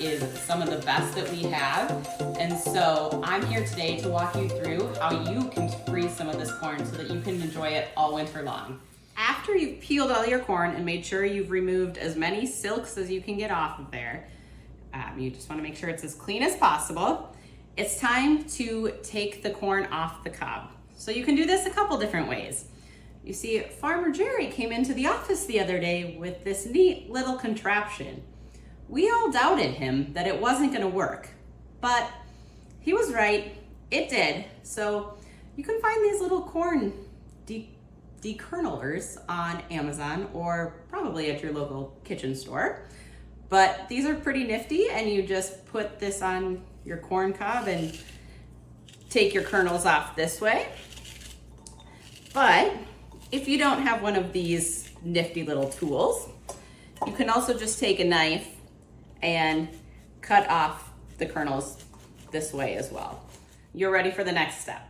is some of the best that we have. And so I'm here today to walk you through how you can freeze some of this corn so that you can enjoy it all winter long. After you've peeled all your corn and made sure you've removed as many silks as you can get off of there, you just want to make sure it's as clean as possible. It's time to take the corn off the cob. So you can do this a couple different ways. You see, Farmer Jerry came into the office the other day with this neat little contraption. We all doubted him that it wasn't going to work, but he was right, it did. So you can find these little corn dekernelers on Amazon or probably at your local kitchen store. But these are pretty nifty, and you just put this on your corn cob and take your kernels off this way. But if you don't have one of these nifty little tools, you can also just take a knife and cut off the kernels this way as well. You're ready for the next step.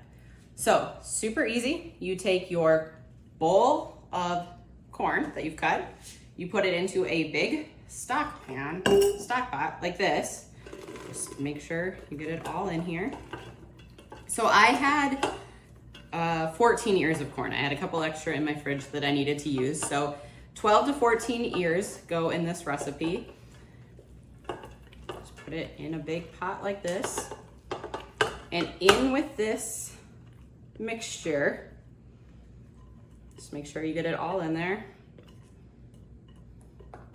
So super easy. You take your bowl of corn that you've cut, you put it into a big stock pot like this. Just make sure you get it all in here. So I had 14 ears of corn. I had a couple extra in my fridge that I needed to use. So 12 to 14 ears go in this recipe. Just put it in a big pot like this. And in with this mixture, just make sure you get it all in there.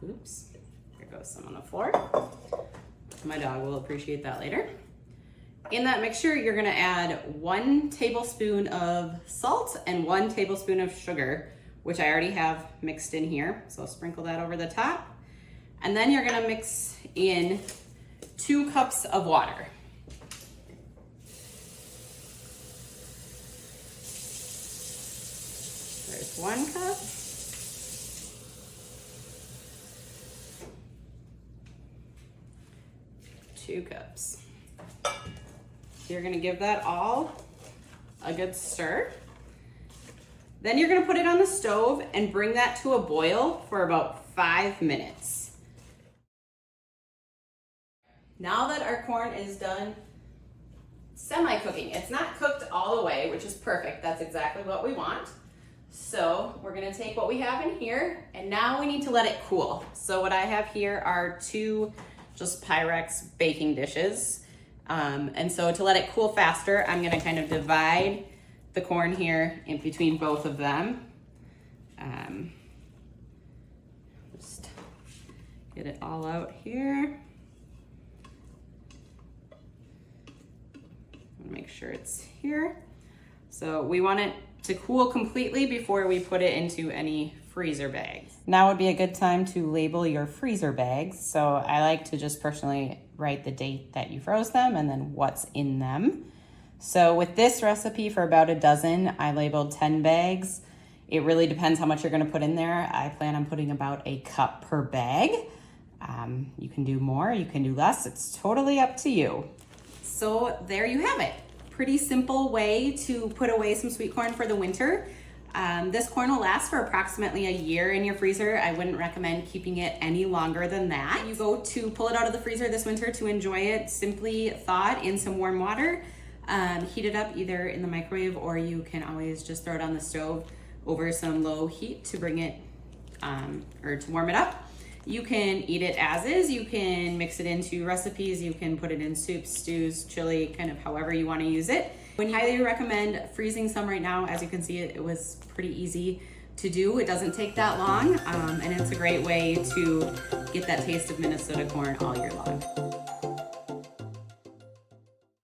Oops, there goes some on the floor. My dog will appreciate that later. In that mixture, you're gonna add 1 tablespoon of salt and 1 tablespoon of sugar, which I already have mixed in here. So I'll sprinkle that over the top. And then you're gonna mix in 2 cups of water. There's 1 cup. Two cups. You're gonna give that all a good stir. Then you're gonna put it on the stove and bring that to a boil for about 5 minutes. Now that our corn is done semi-cooking, it's not cooked all the way, which is perfect. That's exactly what we want. So we're gonna take what we have in here, and now we need to let it cool. So what I have here are 2 just Pyrex baking dishes. And so to let it cool faster, I'm gonna kind of divide the corn here in between both of them. Just get it all out here. Make sure it's here. So we want it to cool completely before we put it into any freezer bags. Now would be a good time to label your freezer bags. So I like to just personally write the date that you froze them and then what's in them. So with this recipe for about a dozen, I labeled 10 bags. It really depends how much you're gonna put in there. I plan on putting about a cup per bag. You can do more, you can do less. It's totally up to you. So there you have it. Pretty simple way to put away some sweet corn for the winter. This corn will last for approximately a year in your freezer. I wouldn't recommend keeping it any longer than that. You go to pull it out of the freezer this winter to enjoy it, simply thaw it in some warm water, heat it up either in the microwave, or you can always just throw it on the stove over some low heat to bring it, or to warm it up. You can eat it as is, you can mix it into recipes, you can put it in soups, stews, chili, kind of however you want to use it. I highly recommend freezing some right now. As you can see, it was pretty easy to do. It doesn't take that long, and it's a great way to get that taste of Minnesota corn all year long.